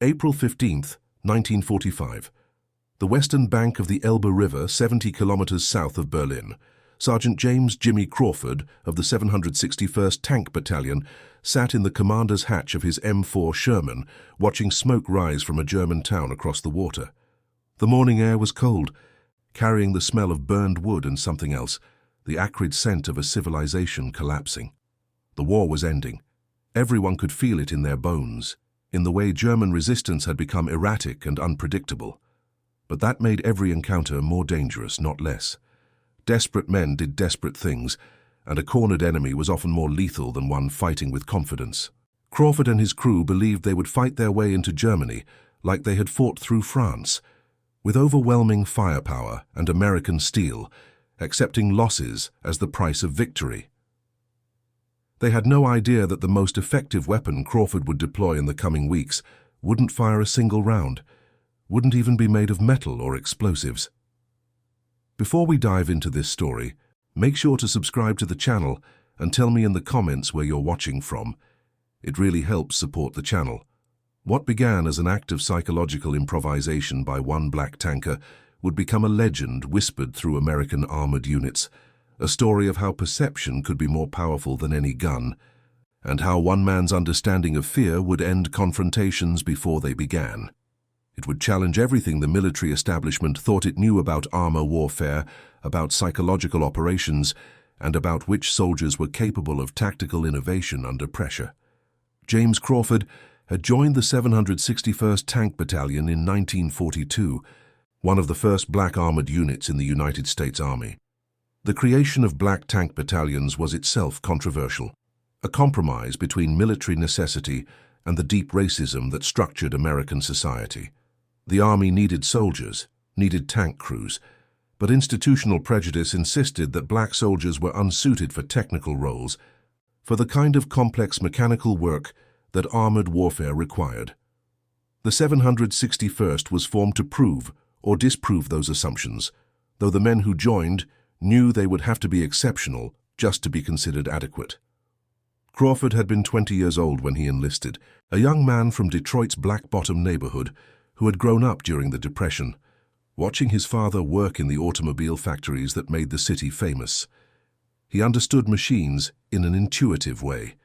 April 15th, 1945. The western bank of the Elbe River, 70 kilometers south of Berlin. Sergeant James "Jimmy" Crawford of the 761st Tank Battalion sat in the commander's hatch of his M4 Sherman, watching smoke rise from a German town across the water. The morning air was cold, carrying the smell of burned wood and something else, the acrid scent of a civilization collapsing. The war was ending. Everyone could feel it in their bones, in the way German resistance had become erratic and unpredictable. But that made every encounter more dangerous, not less. Desperate men did desperate things, and a cornered enemy was often more lethal than one fighting with confidence. Crawford and his crew believed they would fight their way into Germany like they had fought through France, with overwhelming firepower and American steel, accepting losses as the price of victory. They had no idea that the most effective weapon Crawford would deploy in the coming weeks wouldn't fire a single round, wouldn't even be made of metal or explosives. Before we dive into this story, make sure to subscribe to the channel and tell me in the comments where you're watching from. It really helps support the channel. What began as an act of psychological improvisation by one black tanker would become a legend whispered through American armored units, a story of how perception could be more powerful than any gun, and how one man's understanding of fear would end confrontations before they began. It would challenge everything the military establishment thought it knew about armor warfare, about psychological operations, and about which soldiers were capable of tactical innovation under pressure. James Crawford had joined the 761st Tank Battalion in 1942, one of the first black armored units in the United States Army. The creation of black tank battalions was itself controversial, a compromise between military necessity and the deep racism that structured American society. The Army needed soldiers, needed tank crews, but institutional prejudice insisted that black soldiers were unsuited for technical roles, for the kind of complex mechanical work that armored warfare required. The 761st was formed to prove or disprove those assumptions, though the men who joined knew they would have to be exceptional just to be considered adequate. Crawford had been 20 years old when he enlisted, a young man from Detroit's Black Bottom neighborhood who had grown up during the Depression, watching his father work in the automobile factories that made the city famous. He understood machines in an intuitive way,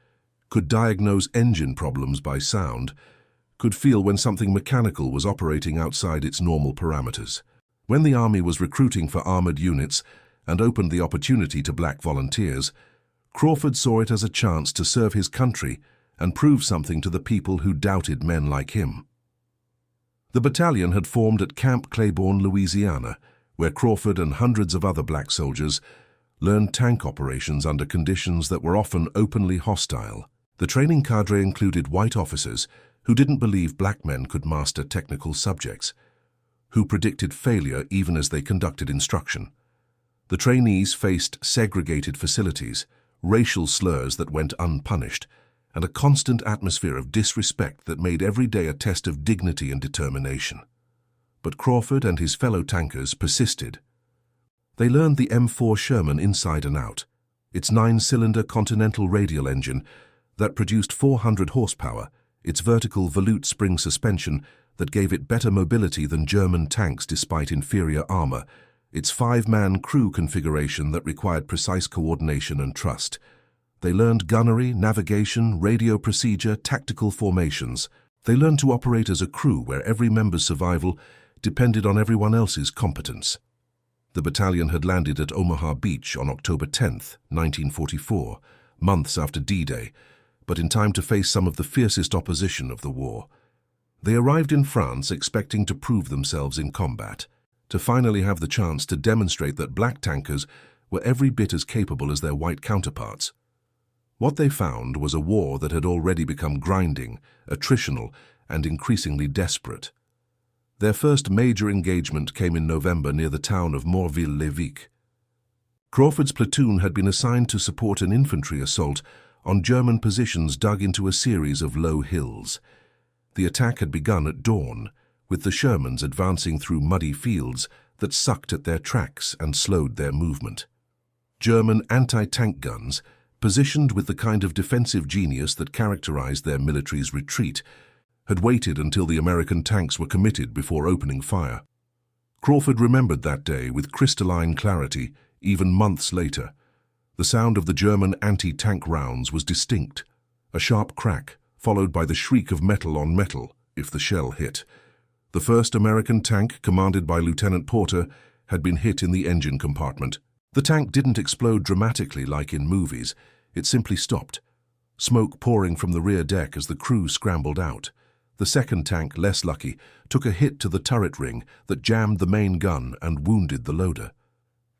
could diagnose engine problems by sound, could feel when something mechanical was operating outside its normal parameters. When the Army was recruiting for armored units and opened the opportunity to black volunteers, Crawford saw it as a chance to serve his country and prove something to the people who doubted men like him. The battalion had formed at Camp Claiborne, Louisiana, where Crawford and hundreds of other black soldiers learned tank operations under conditions that were often openly hostile. The training cadre included white officers who didn't believe black men could master technical subjects, who predicted failure even as they conducted instruction. The trainees faced segregated facilities, racial slurs that went unpunished, and a constant atmosphere of disrespect that made every day a test of dignity and determination. But Crawford and his fellow tankers persisted. They learned the M4 Sherman inside and out, its 9-cylinder Continental radial engine that produced 400 horsepower, its vertical volute spring suspension that gave it better mobility than German tanks despite inferior armor, its 5-man crew configuration that required precise coordination and trust. They learned gunnery, navigation, radio procedure, tactical formations. They learned to operate as a crew where every member's survival depended on everyone else's competence. The battalion had landed at Omaha Beach on October 10, 1944, months after D-Day, but in time to face some of the fiercest opposition of the war. They arrived in France expecting to prove themselves in combat, to finally have the chance to demonstrate that black tankers were every bit as capable as their white counterparts. What they found was a war that had already become grinding, attritional, and increasingly desperate. Their first major engagement came in November near the town of Morville-les-Vicq. Crawford's platoon had been assigned to support an infantry assault on German positions dug into a series of low hills. The attack had begun at dawn, with the Shermans advancing through muddy fields that sucked at their tracks and slowed their movement. German anti-tank guns, positioned with the kind of defensive genius that characterized their military's retreat, had waited until the American tanks were committed before opening fire. Crawford remembered that day with crystalline clarity, even months later. The sound of the German anti-tank rounds was distinct, a sharp crack, followed by the shriek of metal on metal if the shell hit. The first American tank, commanded by Lieutenant Porter, had been hit in the engine compartment. The tank didn't explode dramatically like in movies. It simply stopped, smoke pouring from the rear deck as the crew scrambled out. The second tank, less lucky, took a hit to the turret ring that jammed the main gun and wounded the loader.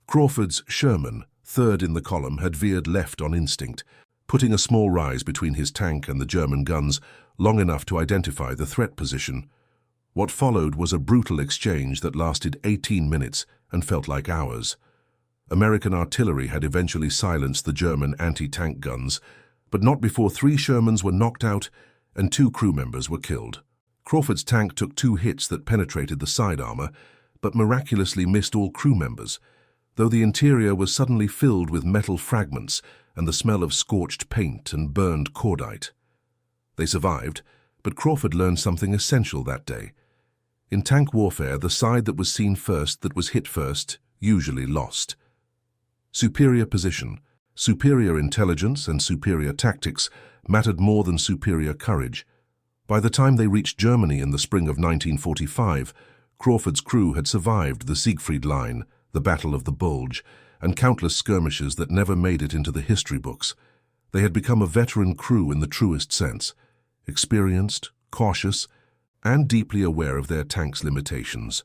Crawford's Sherman, third in the column, had veered left on instinct, putting a small rise between his tank and the German guns, long enough to identify the threat position. What followed was a brutal exchange that lasted 18 minutes and felt like hours. American artillery had eventually silenced the German anti-tank guns, but not before 3 Shermans were knocked out and 2 crew members were killed. Crawford's tank took 2 hits that penetrated the side armor, but miraculously missed all crew members, though the interior was suddenly filled with metal fragments and the smell of scorched paint and burned cordite. They survived, but Crawford learned something essential that day. In tank warfare, the side that was seen first, that was hit first, usually lost. Superior position, superior intelligence, and superior tactics mattered more than superior courage. By the time they reached Germany in the spring of 1945, Crawford's crew had survived the Siegfried Line, the Battle of the Bulge, and countless skirmishes that never made it into the history books. They had become a veteran crew in the truest sense, experienced, cautious, and deeply aware of their tank's limitations.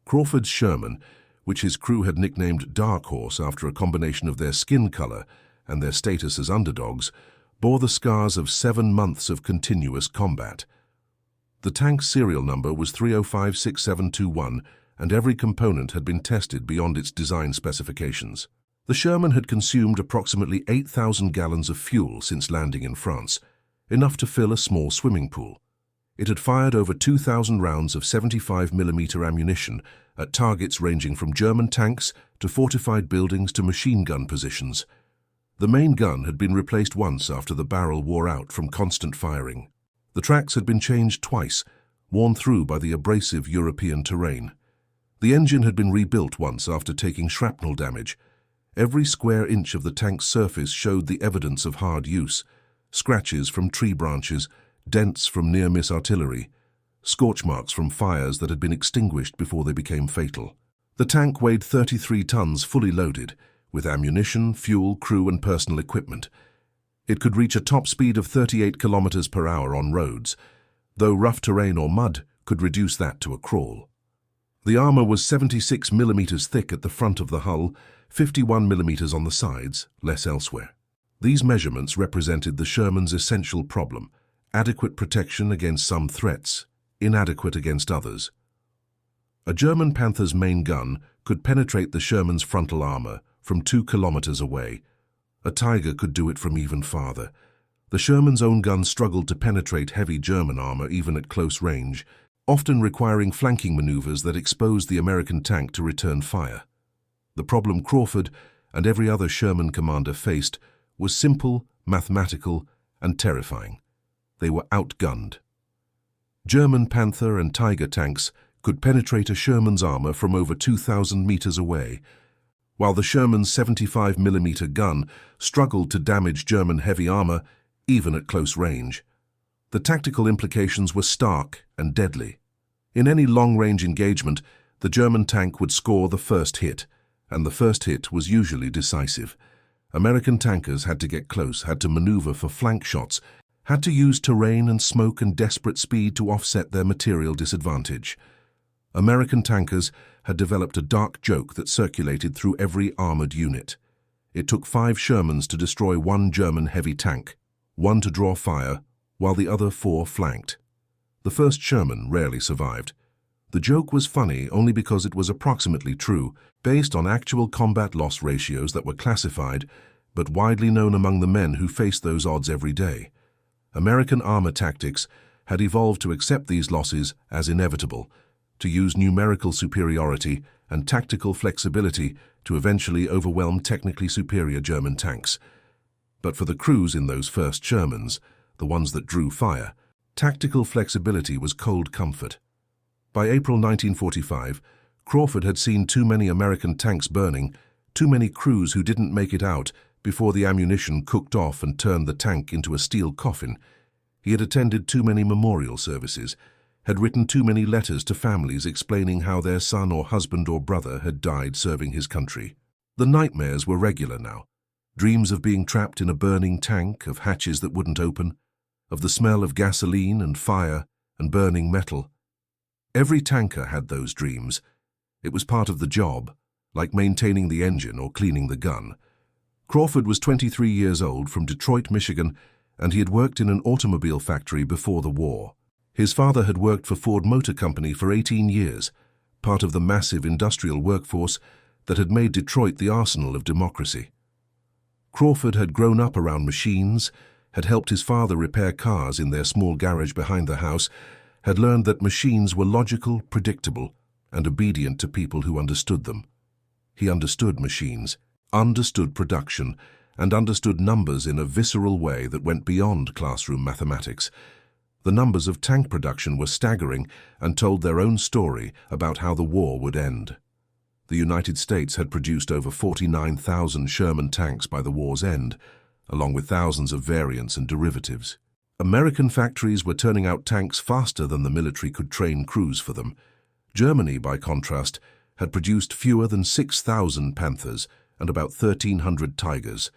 Crawford's Sherman, which his crew had nicknamed Dark Horse after a combination of their skin color and their status as underdogs, bore the scars of 7 months of continuous combat. The tank's serial number was 3056721, and every component had been tested beyond its design specifications. The Sherman had consumed approximately 8,000 gallons of fuel since landing in France, enough to fill a small swimming pool. It had fired over 2,000 rounds of 75mm ammunition at targets ranging from German tanks to fortified buildings to machine gun positions. The main gun had been replaced once after the barrel wore out from constant firing. The tracks had been changed twice, worn through by the abrasive European terrain. The engine had been rebuilt once after taking shrapnel damage. Every square inch of the tank's surface showed the evidence of hard use: scratches from tree branches, dents from near-miss artillery, scorch marks from fires that had been extinguished before they became fatal. The tank weighed 33 tons fully loaded, with ammunition, fuel, crew, and personal equipment. It could reach a top speed of 38 kilometers per hour on roads, though rough terrain or mud could reduce that to a crawl. The armor was 76 millimeters thick at the front of the hull, 51 millimeters on the sides, less elsewhere. These measurements represented the Sherman's essential problem: adequate protection against some threats, inadequate against others. A German Panther's main gun could penetrate the Sherman's frontal armor from 2 kilometers away. A Tiger could do it from even farther. The Sherman's own gun struggled to penetrate heavy German armor even at close range, often requiring flanking maneuvers that exposed the American tank to return fire. The problem Crawford and every other Sherman commander faced was simple, mathematical, and terrifying. They were outgunned. German Panther and Tiger tanks could penetrate a Sherman's armor from over 2,000 meters away, while the Sherman's 75mm gun struggled to damage German heavy armor even at close range. The tactical implications were stark and deadly. In any long-range engagement, the German tank would score the first hit, and the first hit was usually decisive. American tankers had to get close, had to maneuver for flank shots, had to use terrain and smoke and desperate speed to offset their material disadvantage. American tankers had developed a dark joke that circulated through every armored unit. It took 5 Shermans to destroy 1 German heavy tank, 1 to draw fire, while the other 4 flanked. The first Sherman rarely survived. The joke was funny only because it was approximately true, based on actual combat loss ratios that were classified, but widely known among the men who faced those odds every day. American armor tactics had evolved to accept these losses as inevitable, to use numerical superiority and tactical flexibility to eventually overwhelm technically superior German tanks. But for the crews in those first Shermans, the ones that drew fire, Tactical flexibility was cold comfort. By April 1945, Crawford had seen too many American tanks burning, too many crews who didn't make it out before the ammunition cooked off and turned the tank into a steel coffin. He had attended too many memorial services, had written too many letters to families explaining how their son or husband or brother had died serving his country. The nightmares were regular now. Dreams of being trapped in a burning tank, of hatches that wouldn't open, of the smell of gasoline and fire and burning metal. Every tanker had those dreams. It was part of the job, like maintaining the engine or cleaning the gun. Crawford was 23 years old, from Detroit, Michigan, and he had worked in an automobile factory before the war. His father had worked for Ford Motor Company for 18 years, part of the massive industrial workforce that had made Detroit the arsenal of democracy. Crawford had grown up around machines, had helped his father repair cars in their small garage behind the house, had learned that machines were logical, predictable, and obedient to people who understood them. He understood machines, understood production, and understood numbers in a visceral way that went beyond classroom mathematics. The numbers of tank production were staggering and told their own story about how the war would end. The United States had produced over 49,000 Sherman tanks by the war's end, along with thousands of variants and derivatives. American factories were turning out tanks faster than the military could train crews for them. Germany, by contrast, had produced fewer than 6,000 Panthers and about 1,300 Tigers.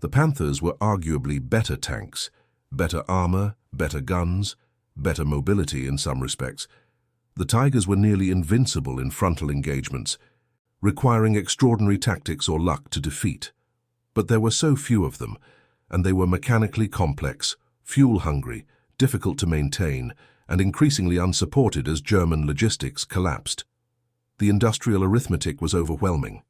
The Panthers were arguably better tanks, better armor, better guns, better mobility in some respects. The Tigers were nearly invincible in frontal engagements, requiring extraordinary tactics or luck to defeat. But there were so few of them, and they were mechanically complex, fuel-hungry, difficult to maintain, and increasingly unsupported as German logistics collapsed. The industrial arithmetic was overwhelming.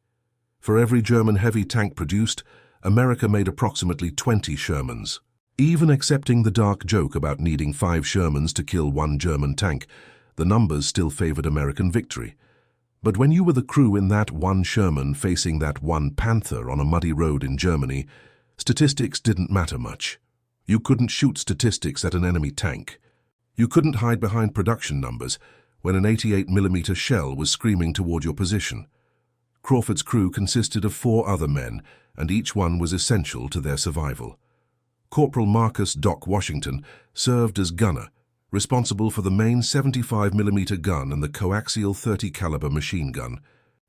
For every German heavy tank produced, America made approximately 20 Shermans. Even accepting the dark joke about needing 5 Shermans to kill 1 German tank, the numbers still favored American victory. But when you were the crew in that 1 Sherman facing that 1 Panther on a muddy road in Germany, statistics didn't matter much. You couldn't shoot statistics at an enemy tank. You couldn't hide behind production numbers when an 88mm shell was screaming toward your position. Crawford's crew consisted of 4 other men, and each one was essential to their survival. Corporal Marcus "Doc" Washington served as gunner, responsible for the main 75mm gun and the coaxial 30 caliber machine gun.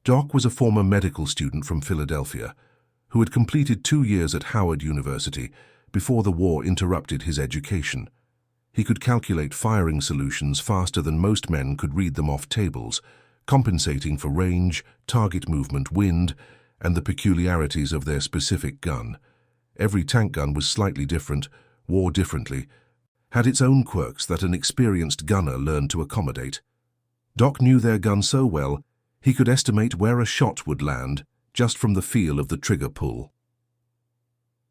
Doc was a former medical student from Philadelphia who had completed 2 years at Howard University before the war interrupted his education. He could calculate firing solutions faster than most men could read them off tables, compensating for range, target movement, wind, and the peculiarities of their specific gun. Every tank gun was slightly different, wore differently, had its own quirks that an experienced gunner learned to accommodate. Doc knew their gun so well, he could estimate where a shot would land just from the feel of the trigger pull.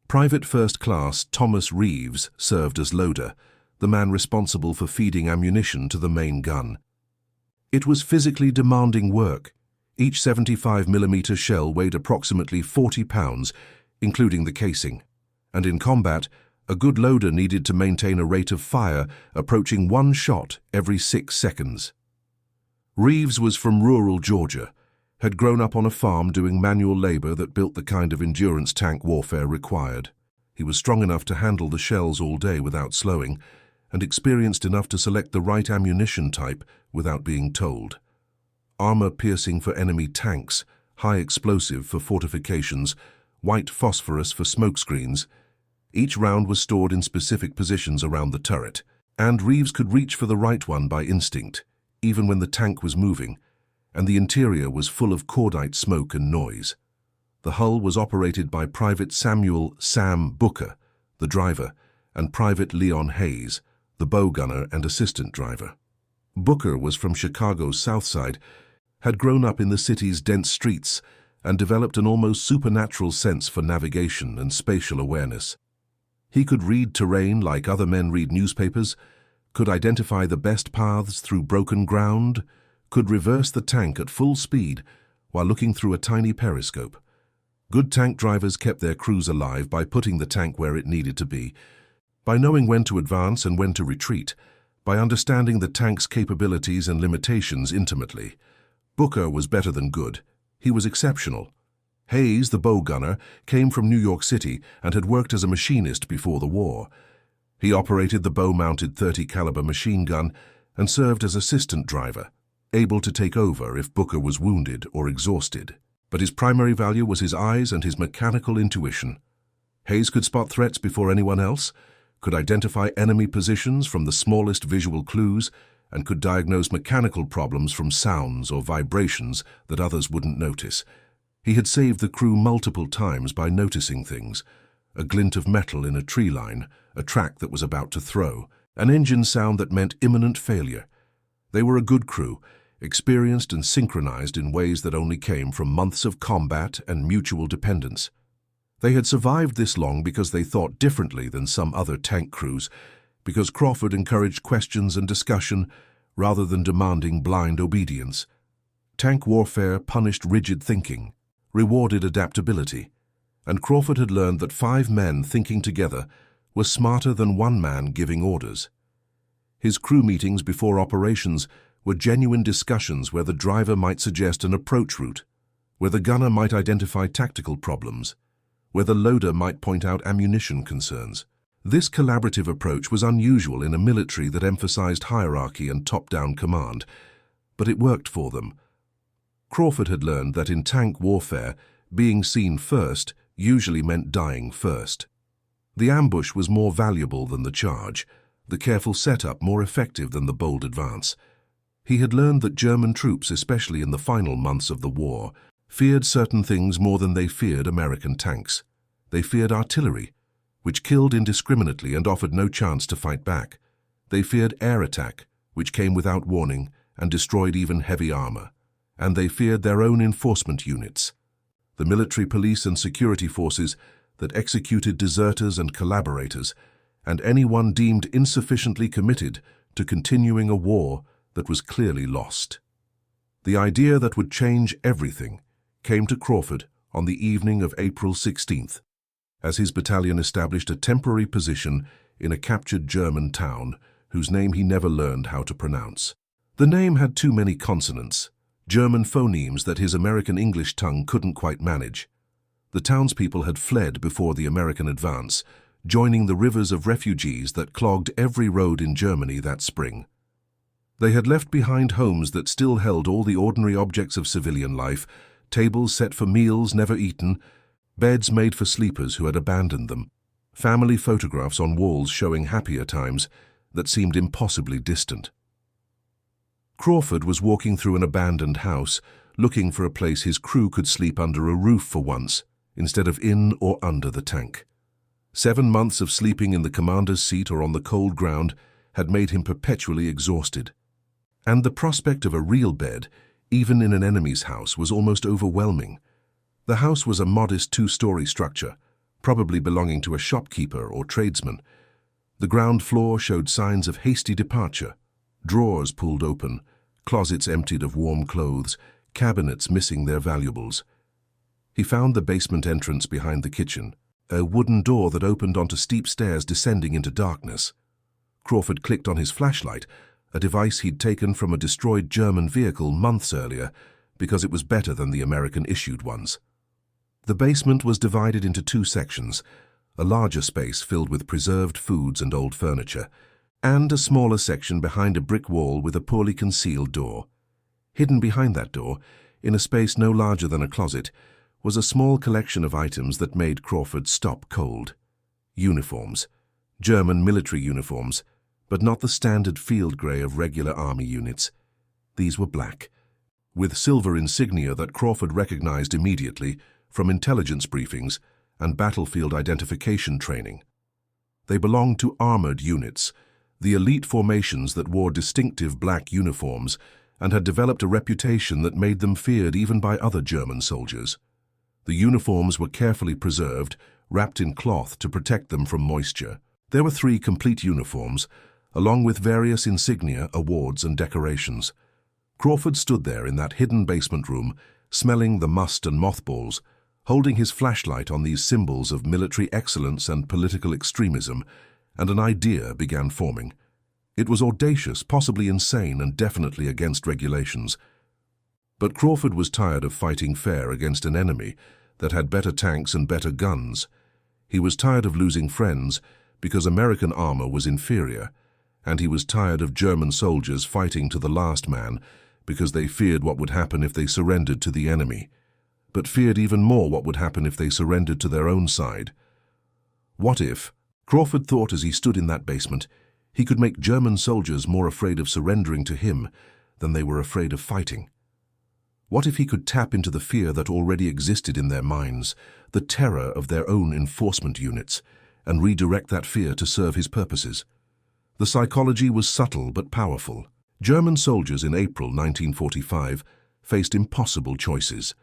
Private First Class Thomas Reeves served as loader, the man responsible for feeding ammunition to the main gun. It was physically demanding work. Each 75mm shell weighed approximately 40 pounds, including the casing, and in combat, a good loader needed to maintain a rate of fire approaching 1 shot every 6 seconds. Reeves was from rural Georgia, had grown up on a farm doing manual labor that built the kind of endurance tank warfare required. He was strong enough to handle the shells all day without slowing, and experienced enough to select the right ammunition type without being told. Armor-piercing for enemy tanks, high explosive for fortifications, white phosphorus for smokescreens. Each round was stored in specific positions around the turret, and Reeves could reach for the right one by instinct, even when the tank was moving, and the interior was full of cordite smoke and noise. The hull was operated by Private Samuel "Sam" Booker, the driver, and Private Leon Hayes, the bow gunner and assistant driver. Booker was from Chicago's South Side, had grown up in the city's dense streets, and developed an almost supernatural sense for navigation and spatial awareness. He could read terrain like other men read newspapers, could identify the best paths through broken ground, could reverse the tank at full speed while looking through a tiny periscope. Good tank drivers kept their crews alive by putting the tank where it needed to be, by knowing when to advance and when to retreat, by understanding the tank's capabilities and limitations intimately. Booker was better than good. He was exceptional. Hayes, the bow gunner, came from New York City and had worked as a machinist before the war. He operated the bow-mounted .30 caliber machine gun and served as assistant driver, able to take over if Booker was wounded or exhausted. But his primary value was his eyes and his mechanical intuition. Hayes could spot threats before anyone else, could identify enemy positions from the smallest visual clues, and could diagnose mechanical problems from sounds or vibrations that others wouldn't notice. He had saved the crew multiple times by noticing things: a glint of metal in a tree line, a track that was about to throw, an engine sound that meant imminent failure. They were a good crew, experienced and synchronized in ways that only came from months of combat and mutual dependence. They had survived this long because they thought differently than some other tank crews, because Crawford encouraged questions and discussion rather than demanding blind obedience. Tank warfare punished rigid thinking, rewarded adaptability, and Crawford had learned that 5 men thinking together was smarter than 1 man giving orders. His crew meetings before operations were genuine discussions where the driver might suggest an approach route, where the gunner might identify tactical problems, where the loader might point out ammunition concerns. This collaborative approach was unusual in a military that emphasized hierarchy and top-down command, but it worked for them. Crawford had learned that in tank warfare, being seen first usually meant dying first. The ambush was more valuable than the charge, the careful setup more effective than the bold advance. He had learned that German troops, especially in the final months of the war, feared certain things more than they feared American tanks. They feared artillery, which killed indiscriminately and offered no chance to fight back. They feared air attack, which came without warning and destroyed even heavy armor. And they feared their own enforcement units, the military police and security forces that executed deserters and collaborators, and anyone deemed insufficiently committed to continuing a war that was clearly lost. The idea that would change everything came to Crawford on the evening of April 16th, as his battalion established a temporary position in a captured German town whose name he never learned how to pronounce. The name had too many consonants, German phonemes that his American English tongue couldn't quite manage. The townspeople had fled before the American advance, joining the rivers of refugees that clogged every road in Germany that spring. They had left behind homes that still held all the ordinary objects of civilian life, tables set for meals never eaten, beds made for sleepers who had abandoned them, family photographs on walls showing happier times that seemed impossibly distant. Crawford was walking through an abandoned house, looking for a place his crew could sleep under a roof for once, instead of in or under the tank. 7 months of sleeping in the commander's seat or on the cold ground had made him perpetually exhausted. And the prospect of a real bed, even in an enemy's house, was almost overwhelming. The house was a modest 2-story structure, probably belonging to a shopkeeper or tradesman. The ground floor showed signs of hasty departure: drawers pulled open, closets emptied of warm clothes, cabinets missing their valuables. He found the basement entrance behind the kitchen, a wooden door that opened onto steep stairs descending into darkness. Crawford clicked on his flashlight, a device he'd taken from a destroyed German vehicle months earlier because it was better than the American-issued ones. The basement was divided into 2 sections, a larger space filled with preserved foods and old furniture, and a smaller section behind a brick wall with a poorly concealed door. Hidden behind that door, in a space no larger than a closet, was a small collection of items that made Crawford stop cold. Uniforms. German military uniforms, but not the standard field grey of regular army units. These were black, with silver insignia that Crawford recognized immediately from intelligence briefings and battlefield identification training. They belonged to armored units, the elite formations that wore distinctive black uniforms and had developed a reputation that made them feared even by other German soldiers. The uniforms were carefully preserved, wrapped in cloth to protect them from moisture. There were 3 complete uniforms, along with various insignia, awards, and decorations. Crawford stood there in that hidden basement room, smelling the must and mothballs, holding his flashlight on these symbols of military excellence and political extremism, and an idea began forming. It was audacious, possibly insane, and definitely against regulations. But Crawford was tired of fighting fair against an enemy that had better tanks and better guns. He was tired of losing friends because American armor was inferior, and he was tired of German soldiers fighting to the last man because they feared what would happen if they surrendered to the enemy, but feared even more what would happen if they surrendered to their own side. What if, Crawford thought as he stood in that basement, he could make German soldiers more afraid of surrendering to him than they were afraid of fighting? What if he could tap into the fear that already existed in their minds, the terror of their own enforcement units, and redirect that fear to serve his purposes? The psychology was subtle but powerful. German soldiers in April 1945 faced impossible choices.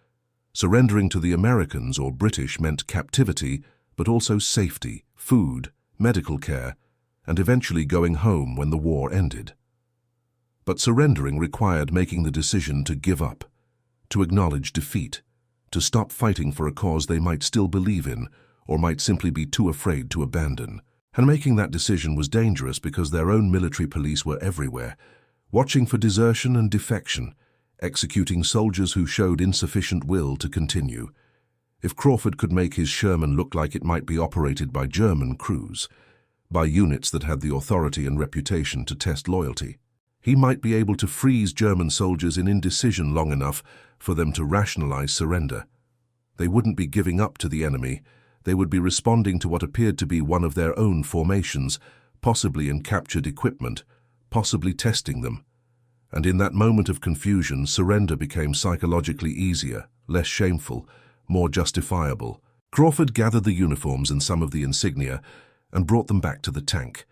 Surrendering to the Americans or British meant captivity, but also safety, food, medical care, and eventually going home when the war ended. But surrendering required making the decision to give up, to acknowledge defeat, to stop fighting for a cause they might still believe in or might simply be too afraid to abandon. And making that decision was dangerous because their own military police were everywhere, watching for desertion and defection, executing soldiers who showed insufficient will to continue. If Crawford could make his Sherman look like it might be operated by German crews, by units that had the authority and reputation to test loyalty, he might be able to freeze German soldiers in indecision long enough for them to rationalize surrender. They wouldn't be giving up to the enemy. They would be responding to what appeared to be one of their own formations, possibly in captured equipment, possibly testing them. And in that moment of confusion, surrender became psychologically easier, less shameful, more justifiable. Crawford gathered the uniforms and some of the insignia and brought them back to the tank.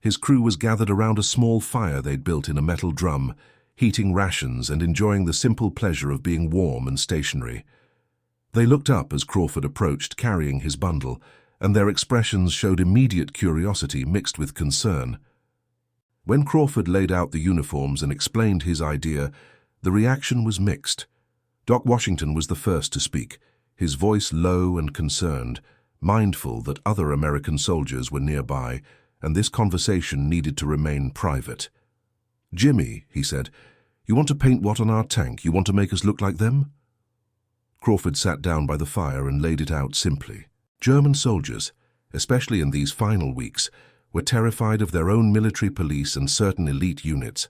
His crew was gathered around a small fire they'd built in a metal drum, heating rations and enjoying the simple pleasure of being warm and stationary. They looked up as Crawford approached, carrying his bundle, and their expressions showed immediate curiosity mixed with concern. When Crawford laid out the uniforms and explained his idea, the reaction was mixed. Doc Washington was the first to speak, his voice low and concerned, mindful that other American soldiers were nearby, and this conversation needed to remain private. "Jimmy," he said, "you want to paint what on our tank? You want to make us look like them?" Crawford sat down by the fire and laid it out simply. German soldiers, especially in these final weeks, were terrified of their own military police and certain elite units.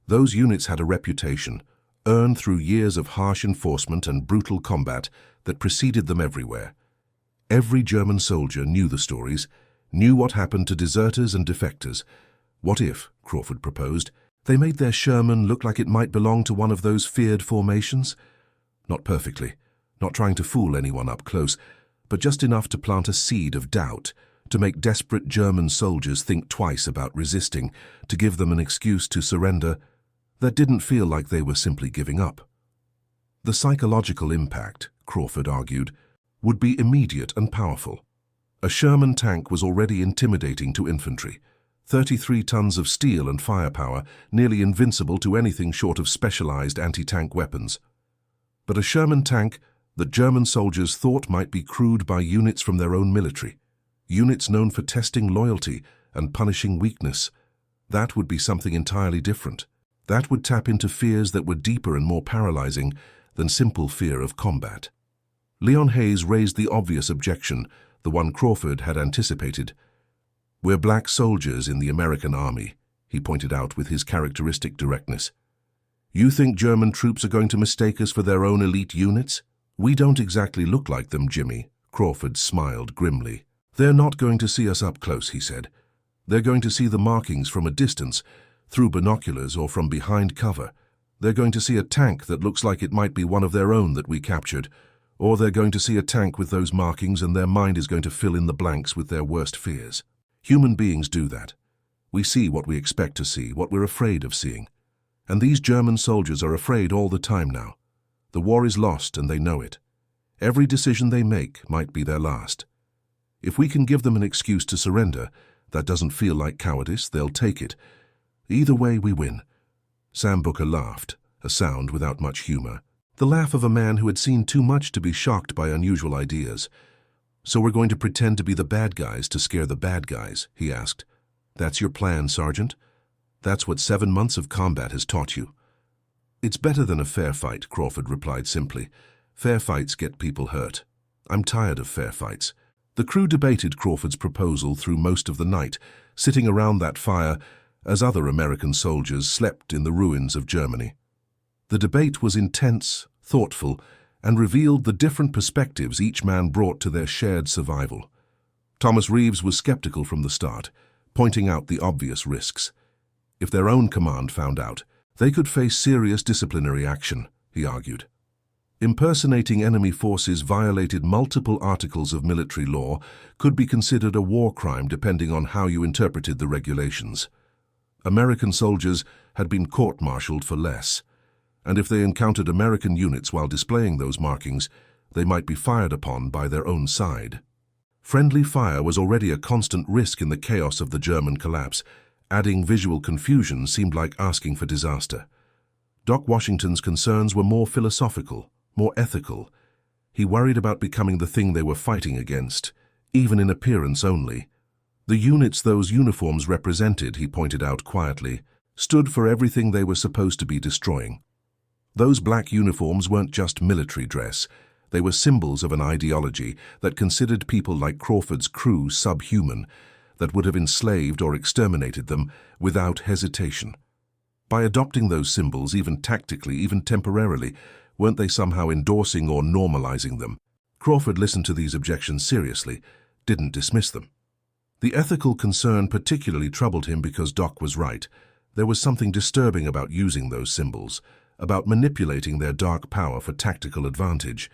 Those units had a reputation, earned through years of harsh enforcement and brutal combat, that preceded them everywhere. Every German soldier knew the stories, knew what happened to deserters and defectors. What if, Crawford proposed, they made their Sherman look like it might belong to one of those feared formations? Not perfectly, not trying to fool anyone up close, but just enough to plant a seed of doubt, to make desperate German soldiers think twice about resisting, to give them an excuse to surrender that didn't feel like they were simply giving up. The psychological impact, Crawford argued, would be immediate and powerful. A Sherman tank was already intimidating to infantry, 33 tons of steel and firepower, nearly invincible to anything short of specialized anti-tank weapons. But a Sherman tank that German soldiers thought might be crewed by units from their own military, units known for testing loyalty and punishing weakness, that would be something entirely different. That would tap into fears that were deeper and more paralyzing than simple fear of combat. Leon Hayes raised the obvious objection, the one Crawford had anticipated. "We're black soldiers in the American army," he pointed out with his characteristic directness. "You think German troops are going to mistake us for their own elite units? We don't exactly look like them, Jimmy." Crawford smiled grimly. "They're not going to see us up close," he said. "They're going to see the markings from a distance, through binoculars or from behind cover. They're going to see a tank that looks like it might be one of their own that we captured, or they're going to see a tank with those markings and their mind is going to fill in the blanks with their worst fears. Human beings do that. We see what we expect to see, what we're afraid of seeing. And these German soldiers are afraid all the time now. The war is lost and they know it. Every decision they make might be their last. If we can give them an excuse to surrender, that doesn't feel like cowardice, they'll take it. Either way, we win." Sam Booker laughed, a sound without much humor. The laugh of a man who had seen too much to be shocked by unusual ideas. "So we're going to pretend to be the bad guys to scare the bad guys?" he asked. "That's your plan, Sergeant? That's what 7 months of combat has taught you?" "It's better than a fair fight," Crawford replied simply. "Fair fights get people hurt. I'm tired of fair fights." The crew debated Crawford's proposal through most of the night, sitting around that fire as other American soldiers slept in the ruins of Germany. The debate was intense, thoughtful, and revealed the different perspectives each man brought to their shared survival. Thomas Reeves was skeptical from the start, pointing out the obvious risks. If their own command found out, they could face serious disciplinary action, he argued. Impersonating enemy forces violated multiple articles of military law, could be considered a war crime depending on how you interpreted the regulations. American soldiers had been court-martialed for less, and if they encountered American units while displaying those markings, they might be fired upon by their own side. Friendly fire was already a constant risk in the chaos of the German collapse. Adding visual confusion seemed like asking for disaster. Doc Washington's concerns were more philosophical, more ethical. He worried about becoming the thing they were fighting against, even in appearance only. The units those uniforms represented, he pointed out quietly, stood for everything they were supposed to be destroying. Those black uniforms weren't just military dress. They were symbols of an ideology that considered people like Crawford's crew subhuman, that would have enslaved or exterminated them without hesitation. By adopting those symbols, even tactically, even temporarily, weren't they somehow endorsing or normalizing them? Crawford listened to these objections seriously, didn't dismiss them. The ethical concern particularly troubled him because Doc was right. There was something disturbing about using those symbols, about manipulating their dark power for tactical advantage.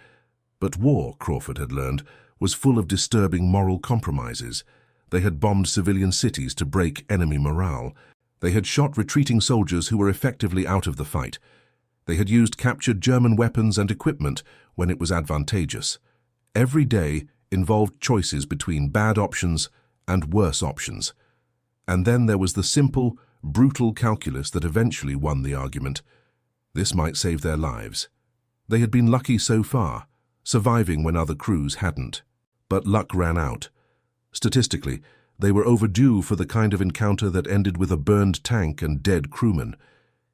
But war, Crawford had learned, was full of disturbing moral compromises. They had bombed civilian cities to break enemy morale. They had shot retreating soldiers who were effectively out of the fight. They had used captured German weapons and equipment when it was advantageous. Every day involved choices between bad options and worse options. And then there was the simple, brutal calculus that eventually won the argument. This might save their lives. They had been lucky so far, surviving when other crews hadn't. But luck ran out. Statistically, they were overdue for the kind of encounter that ended with a burned tank and dead crewmen.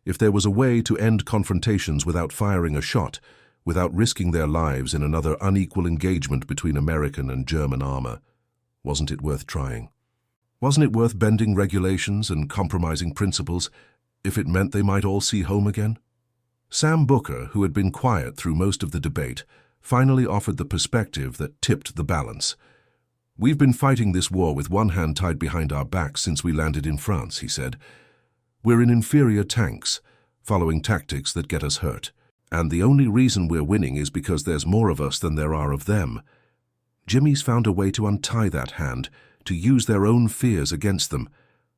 If there was a way to end confrontations without firing a shot, without risking their lives in another unequal engagement between American and German armor, wasn't it worth trying? Wasn't it worth bending regulations and compromising principles if it meant they might all see home again? Sam Booker, who had been quiet through most of the debate, finally offered the perspective that tipped the balance. "We've been fighting this war with one hand tied behind our backs since we landed in France," he said. "We're in inferior tanks, following tactics that get us hurt. And the only reason we're winning is because there's more of us than there are of them. Jimmy's found a way to untie that hand, to use their own fears against them.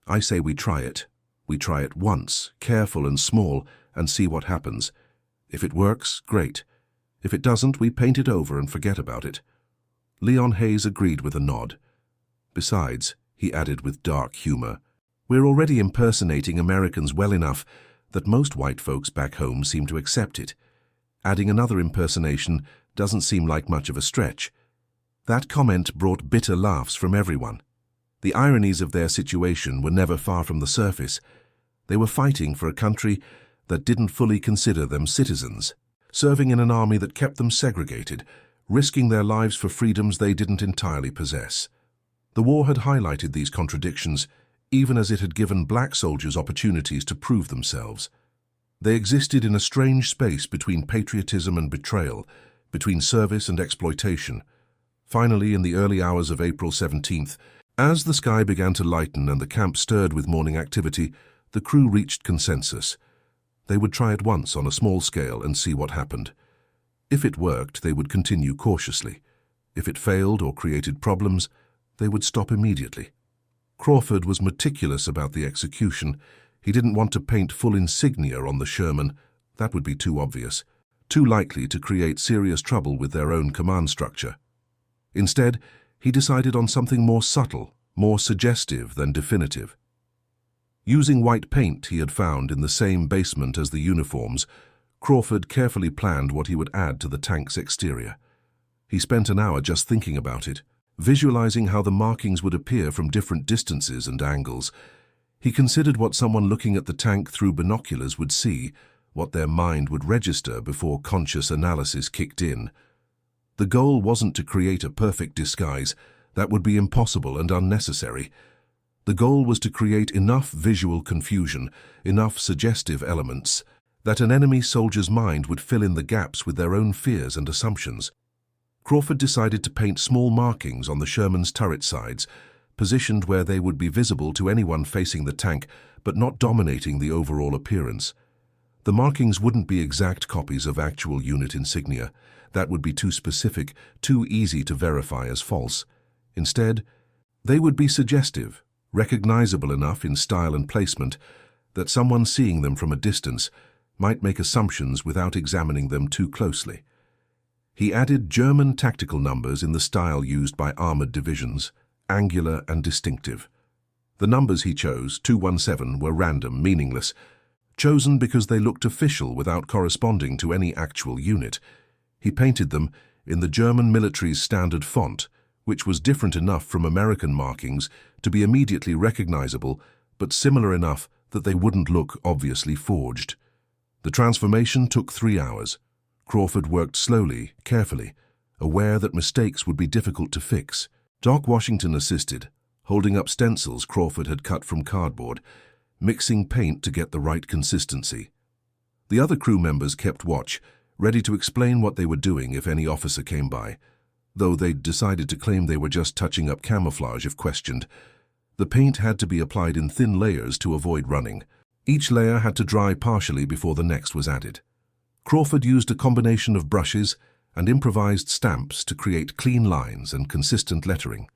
I say we try it. We try it once, careful and small, and see what happens. If it works, great. If it doesn't, we paint it over and forget about it." Leon Hayes agreed with a nod. "Besides," he added with dark humor, "we're already impersonating Americans well enough that most white folks back home seem to accept it. Adding another impersonation doesn't seem like much of a stretch." That comment brought bitter laughs from everyone. The ironies of their situation were never far from the surface. They were fighting for a country that didn't fully consider them citizens, serving in an army that kept them segregated, risking their lives for freedoms they didn't entirely possess. The war had highlighted these contradictions, even as it had given black soldiers opportunities to prove themselves. They existed in a strange space between patriotism and betrayal, between service and exploitation. Finally, in the early hours of April 17th, as the sky began to lighten and the camp stirred with morning activity, the crew reached consensus. They would try it once on a small scale and see what happened. If it worked, they would continue cautiously. If it failed or created problems, they would stop immediately. Crawford was meticulous about the execution. He didn't want to paint full insignia on the Sherman. That would be too obvious, too likely to create serious trouble with their own command structure. Instead, he decided on something more subtle, more suggestive than definitive. Using white paint he had found in the same basement as the uniforms, Crawford carefully planned what he would add to the tank's exterior. He spent an hour just thinking about it, visualizing how the markings would appear from different distances and angles. He considered what someone looking at the tank through binoculars would see, what their mind would register before conscious analysis kicked in. The goal wasn't to create a perfect disguise. That would be impossible and unnecessary. The goal was to create enough visual confusion, enough suggestive elements, that an enemy soldier's mind would fill in the gaps with their own fears and assumptions. Crawford decided to paint small markings on the Sherman's turret sides, positioned where they would be visible to anyone facing the tank, but not dominating the overall appearance. The markings wouldn't be exact copies of actual unit insignia. That would be too specific, too easy to verify as false. Instead, they would be suggestive, recognizable enough in style and placement that someone seeing them from a distance might make assumptions without examining them too closely. He added German tactical numbers in the style used by armored divisions, angular and distinctive. The numbers he chose, 217, were random, meaningless, chosen because they looked official without corresponding to any actual unit. He painted them in the German military's standard font, which was different enough from American markings to be immediately recognizable, but similar enough that they wouldn't look obviously forged. The transformation took 3 hours. Crawford worked slowly, carefully, aware that mistakes would be difficult to fix. Doc Washington assisted, holding up stencils Crawford had cut from cardboard, mixing paint to get the right consistency. The other crew members kept watch, ready to explain what they were doing if any officer came by, though they'd decided to claim they were just touching up camouflage if questioned. The paint had to be applied in thin layers to avoid running. Each layer had to dry partially before the next was added. Crawford used a combination of brushes and improvised stamps to create clean lines and consistent lettering.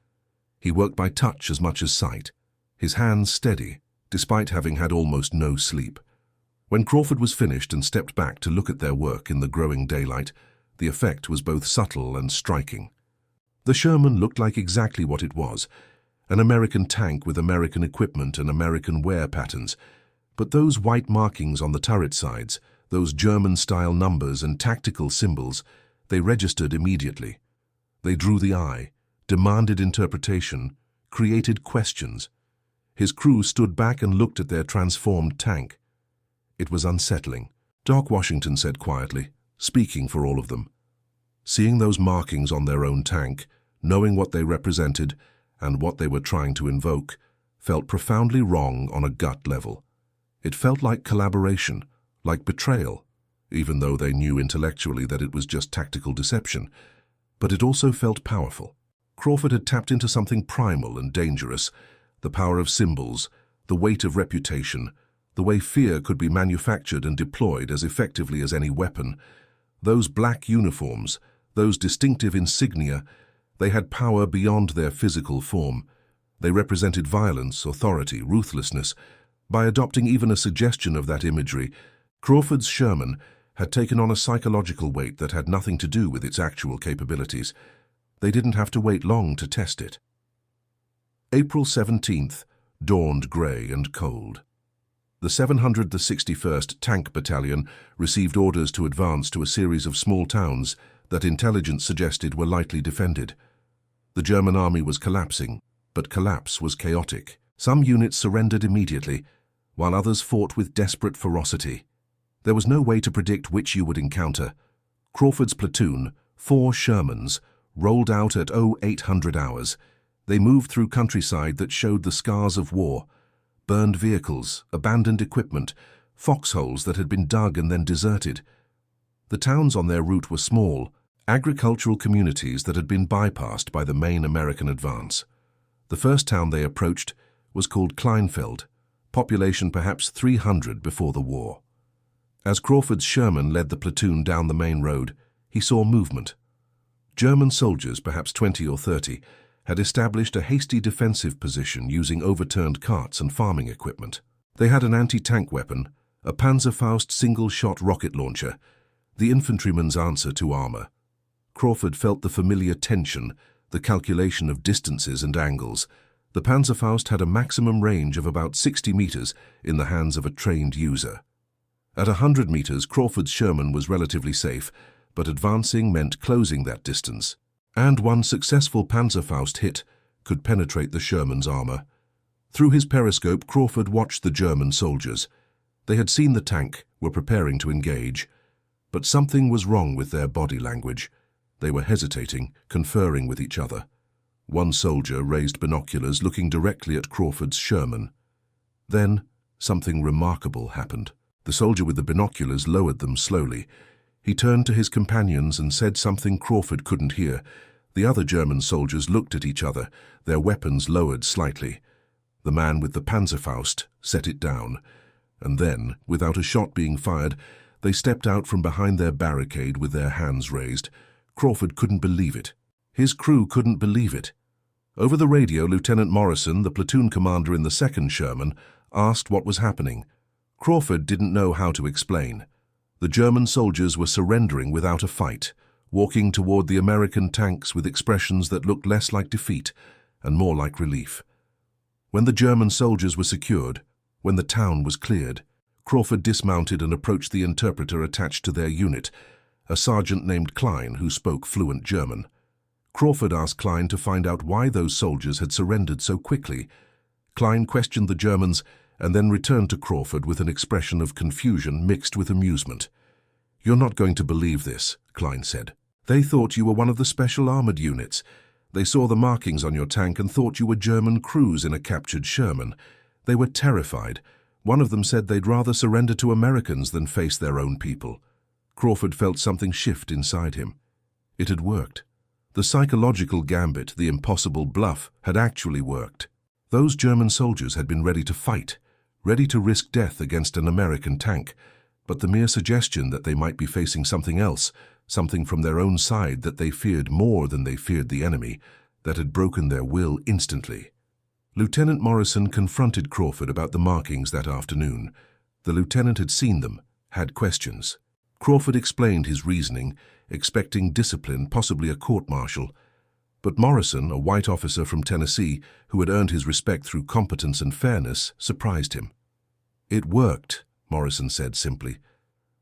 He worked by touch as much as sight, his hands steady, despite having had almost no sleep. When Crawford was finished and stepped back to look at their work in the growing daylight, the effect was both subtle and striking. The Sherman looked like exactly what it was, an American tank with American equipment and American wear patterns, but those white markings on the turret sides, those German-style numbers and tactical symbols, they registered immediately. They drew the eye, demanded interpretation, created questions. His crew stood back and looked at their transformed tank. It was unsettling. Doc Washington said quietly, speaking for all of them. Seeing those markings on their own tank, knowing what they represented and what they were trying to invoke, felt profoundly wrong on a gut level. It felt like collaboration, like betrayal, even though they knew intellectually that it was just tactical deception. But it also felt powerful. Crawford had tapped into something primal and dangerous, the power of symbols, the weight of reputation, the way fear could be manufactured and deployed as effectively as any weapon. Those black uniforms, those distinctive insignia, they had power beyond their physical form. They represented violence, authority, ruthlessness. By adopting even a suggestion of that imagery, Crawford's Sherman had taken on a psychological weight that had nothing to do with its actual capabilities. They didn't have to wait long to test it. April 17th dawned grey and cold. The 761st Tank Battalion received orders to advance to a series of small towns that intelligence suggested were lightly defended. The German army was collapsing, but collapse was chaotic. Some units surrendered immediately, while others fought with desperate ferocity. There was no way to predict which you would encounter. Crawford's platoon, 4 Shermans, rolled out at 0800 hours. They moved through countryside that showed the scars of war, burned vehicles, abandoned equipment, foxholes that had been dug and then deserted. The towns on their route were small, agricultural communities that had been bypassed by the main American advance. The first town they approached was called Kleinfeld, population perhaps 300 before the war. As Crawford's Sherman led the platoon down the main road, he saw movement. German soldiers, perhaps 20 or 30, had established a hasty defensive position using overturned carts and farming equipment. They had an anti-tank weapon, a Panzerfaust single-shot rocket launcher, the infantryman's answer to armor. Crawford felt the familiar tension, the calculation of distances and angles. The Panzerfaust had a maximum range of about 60 meters in the hands of a trained user. At 100 meters, Crawford's Sherman was relatively safe, but advancing meant closing that distance, and one successful Panzerfaust hit could penetrate the Sherman's armor. Through his periscope, Crawford watched the German soldiers. They had seen the tank, were preparing to engage, but something was wrong with their body language. They were hesitating, conferring with each other. One soldier raised binoculars, looking directly at Crawford's Sherman. Then, something remarkable happened. The soldier with the binoculars lowered them slowly. He turned to his companions and said something Crawford couldn't hear. The other German soldiers looked at each other, their weapons lowered slightly. The man with the Panzerfaust set it down, and then, without a shot being fired, they stepped out from behind their barricade with their hands raised. Crawford couldn't believe it. His crew couldn't believe it. Over the radio, Lieutenant Morrison, the platoon commander in the 2nd Sherman, asked what was happening. Crawford didn't know how to explain. The German soldiers were surrendering without a fight, walking toward the American tanks with expressions that looked less like defeat and more like relief. When the German soldiers were secured, when the town was cleared, Crawford dismounted and approached the interpreter attached to their unit, a sergeant named Klein who spoke fluent German. Crawford asked Klein to find out why those soldiers had surrendered so quickly. Klein questioned the Germans and then returned to Crawford with an expression of confusion mixed with amusement. "You're not going to believe this," Klein said. "They thought you were one of the special armored units. They saw the markings on your tank and thought you were German crews in a captured Sherman. They were terrified. One of them said they'd rather surrender to Americans than face their own people." Crawford felt something shift inside him. It had worked. The psychological gambit, the impossible bluff, had actually worked. Those German soldiers had been ready to fight, ready to risk death against an American tank, but the mere suggestion that they might be facing something else, something from their own side that they feared more than they feared the enemy, that had broken their will instantly. Lieutenant Morrison confronted Crawford about the markings that afternoon. The lieutenant had seen them, had questions. Crawford explained his reasoning, expecting discipline, possibly a court-martial. But Morrison, a white officer from Tennessee who had earned his respect through competence and fairness, surprised him. "It worked," Morrison said simply.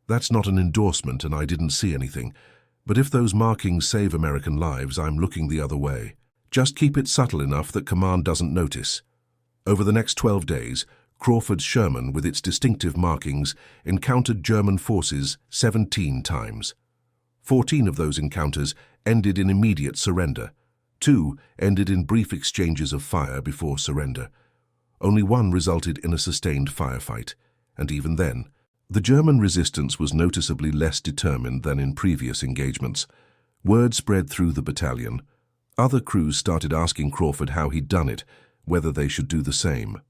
"That's not an endorsement and I didn't see anything. But if those markings save American lives, I'm looking the other way. Just keep it subtle enough that command doesn't notice." Over the next 12 days, Crawford's Sherman, with its distinctive markings, encountered German forces 17 times. 14 of those encounters ended in immediate surrender. 2 ended in brief exchanges of fire before surrender. Only 1 resulted in a sustained firefight, and even then, the German resistance was noticeably less determined than in previous engagements. Word spread through the battalion. Other crews started asking Crawford how he'd done it, whether they should do the same.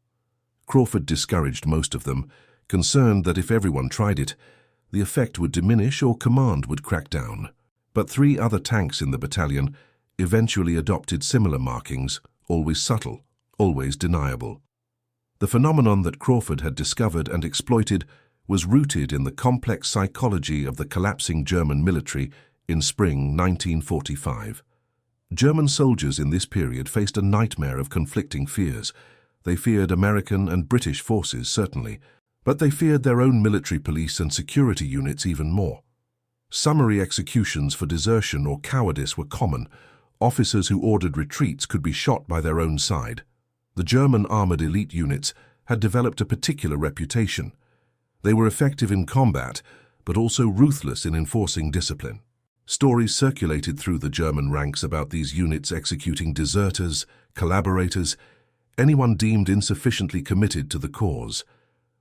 Crawford discouraged most of them, concerned that if everyone tried it, the effect would diminish or command would crack down. But 3 other tanks in the battalion eventually adopted similar markings, always subtle, always deniable. The phenomenon that Crawford had discovered and exploited was rooted in the complex psychology of the collapsing German military in spring 1945. German soldiers in this period faced a nightmare of conflicting fears. They feared American and British forces, certainly, but they feared their own military police and security units even more. Summary executions for desertion or cowardice were common. Officers who ordered retreats could be shot by their own side. The German armored elite units had developed a particular reputation. They were effective in combat, but also ruthless in enforcing discipline. Stories circulated through the German ranks about these units executing deserters, collaborators, anyone deemed insufficiently committed to the cause.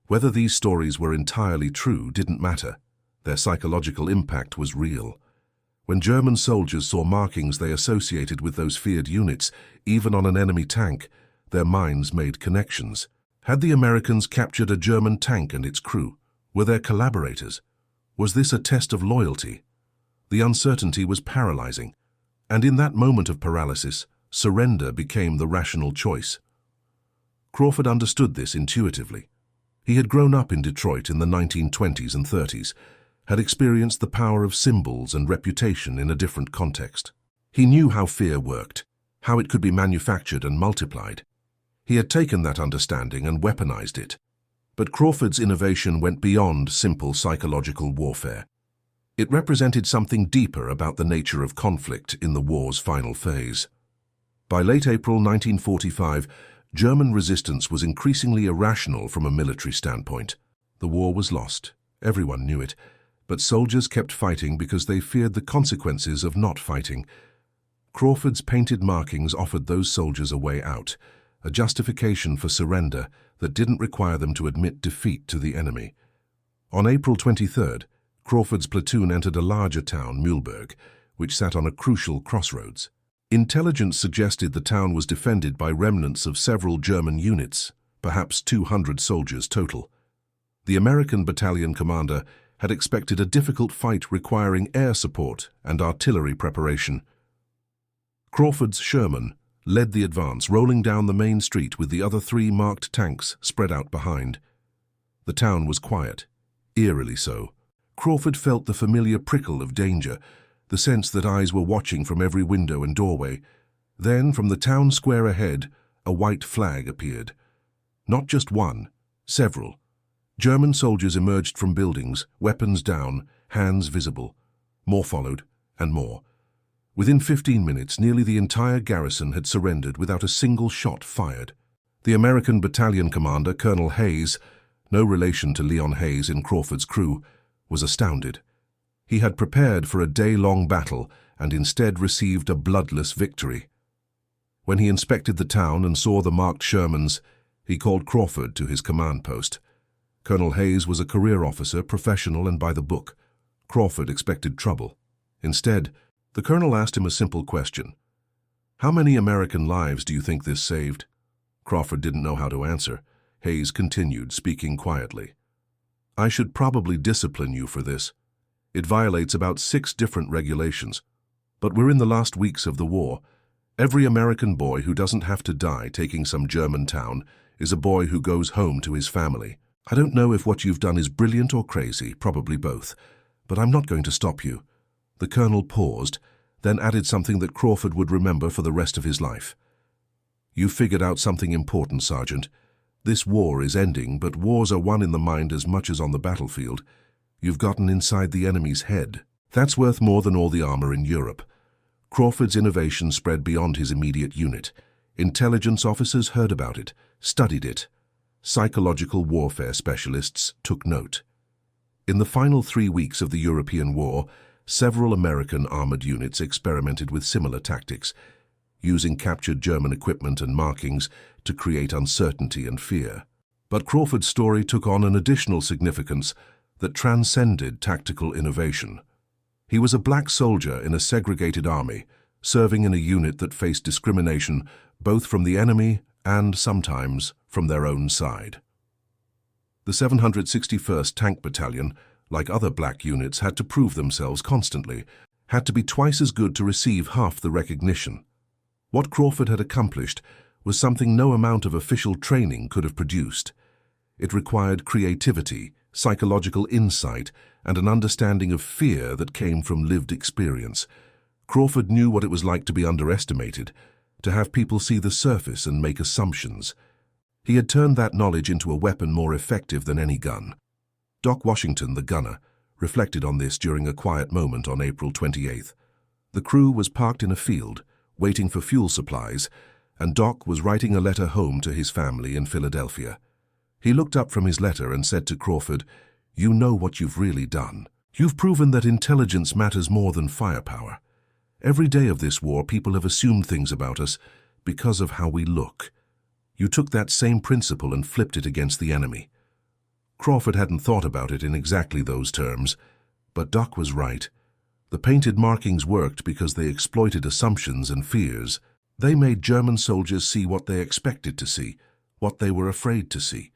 Whether these stories were entirely true didn't matter. Their psychological impact was real. When German soldiers saw markings they associated with those feared units, even on an enemy tank, their minds made connections. Had the Americans captured a German tank and its crew? Were there collaborators? Was this a test of loyalty? The uncertainty was paralyzing, and in that moment of paralysis, surrender became the rational choice. Crawford understood this intuitively. He had grown up in Detroit in the 1920s and 30s, had experienced the power of symbols and reputation in a different context. He knew how fear worked, how it could be manufactured and multiplied. He had taken that understanding and weaponized it. But Crawford's innovation went beyond simple psychological warfare. It represented something deeper about the nature of conflict in the war's final phase. By late April 1945, German resistance was increasingly irrational from a military standpoint. The war was lost. Everyone knew it. But soldiers kept fighting because they feared the consequences of not fighting. Crawford's painted markings offered those soldiers a way out, a justification for surrender that didn't require them to admit defeat to the enemy. On April 23rd, Crawford's platoon entered a larger town, Mühlberg, which sat on a crucial crossroads. Intelligence suggested the town was defended by remnants of several German units, perhaps 200 soldiers total. The American battalion commander had expected a difficult fight requiring air support and artillery preparation. Crawford's Sherman led the advance, rolling down the main street with the other 3 marked tanks spread out behind. The town was quiet, eerily so. Crawford felt the familiar prickle of danger, the sense that eyes were watching from every window and doorway. Then, from the town square ahead, a white flag appeared. Not just one, several. German soldiers emerged from buildings, weapons down, hands visible. More followed, and more. Within 15 minutes, nearly the entire garrison had surrendered without a single shot fired. The American battalion commander, Colonel Hayes, no relation to Leon Hayes in Crawford's crew, was astounded. He had prepared for a day-long battle and instead received a bloodless victory. When he inspected the town and saw the marked Shermans, he called Crawford to his command post. Colonel Hayes was a career officer, professional and by the book. Crawford expected trouble. Instead, the colonel asked him a simple question. "How many American lives do you think this saved?" Crawford didn't know how to answer. Hayes continued, speaking quietly. "I should probably discipline you for this. It violates about 6 different regulations. But we're in the last weeks of the war. Every American boy who doesn't have to die taking some German town is a boy who goes home to his family. I don't know if what you've done is brilliant or crazy, probably both, but I'm not going to stop you." The colonel paused, then added something that Crawford would remember for the rest of his life. "You figured out something important, Sergeant. This war is ending, but wars are won in the mind as much as on the battlefield. You've gotten inside the enemy's head. That's worth more than all the armor in Europe." Crawford's innovation spread beyond his immediate unit. Intelligence officers heard about it, studied it. Psychological warfare specialists took note. In the final 3 weeks of the European War, several American armored units experimented with similar tactics, using captured German equipment and markings to create uncertainty and fear. But Crawford's story took on an additional significance that transcended tactical innovation. He was a black soldier in a segregated army, serving in a unit that faced discrimination both from the enemy and, sometimes, from their own side. The 761st Tank Battalion, like other black units, had to prove themselves constantly, had to be twice as good to receive half the recognition. What Crawford had accomplished was something no amount of official training could have produced. It required creativity, psychological insight, and an understanding of fear that came from lived experience. Crawford knew what it was like to be underestimated, to have people see the surface and make assumptions. He had turned that knowledge into a weapon more effective than any gun. Doc Washington, the gunner, reflected on this during a quiet moment on April 28th. The crew was parked in a field, waiting for fuel supplies, and Doc was writing a letter home to his family in Philadelphia. He looked up from his letter and said to Crawford, "You know what you've really done. You've proven that intelligence matters more than firepower. Every day of this war, people have assumed things about us because of how we look. You took that same principle and flipped it against the enemy." Crawford hadn't thought about it in exactly those terms, but Doc was right. The painted markings worked because they exploited assumptions and fears. They made German soldiers see what they expected to see, what they were afraid to see.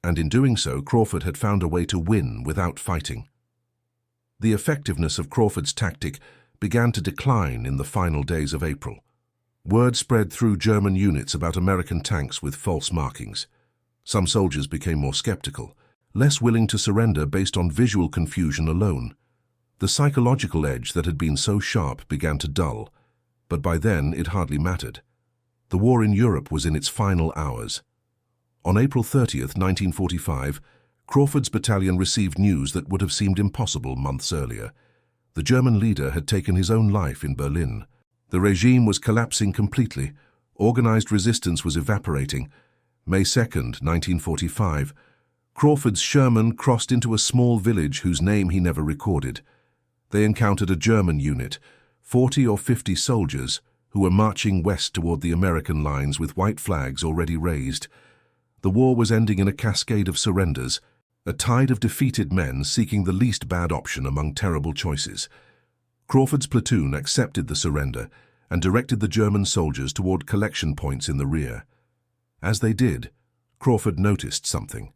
And in doing so, Crawford had found a way to win without fighting. The effectiveness of Crawford's tactic began to decline in the final days of April. Word spread through German units about American tanks with false markings. Some soldiers became more skeptical, less willing to surrender based on visual confusion alone. The psychological edge that had been so sharp began to dull, but by then it hardly mattered. The war in Europe was in its final hours. On April 30th, 1945, Crawford's battalion received news that would have seemed impossible months earlier. The German leader had taken his own life in Berlin. The regime was collapsing completely. Organized resistance was evaporating. May 2nd, 1945, Crawford's Sherman crossed into a small village whose name he never recorded. They encountered a German unit, 40 or 50 soldiers, who were marching west toward the American lines with white flags already raised. The war was ending in a cascade of surrenders, a tide of defeated men seeking the least bad option among terrible choices. Crawford's platoon accepted the surrender and directed the German soldiers toward collection points in the rear. As they did, Crawford noticed something.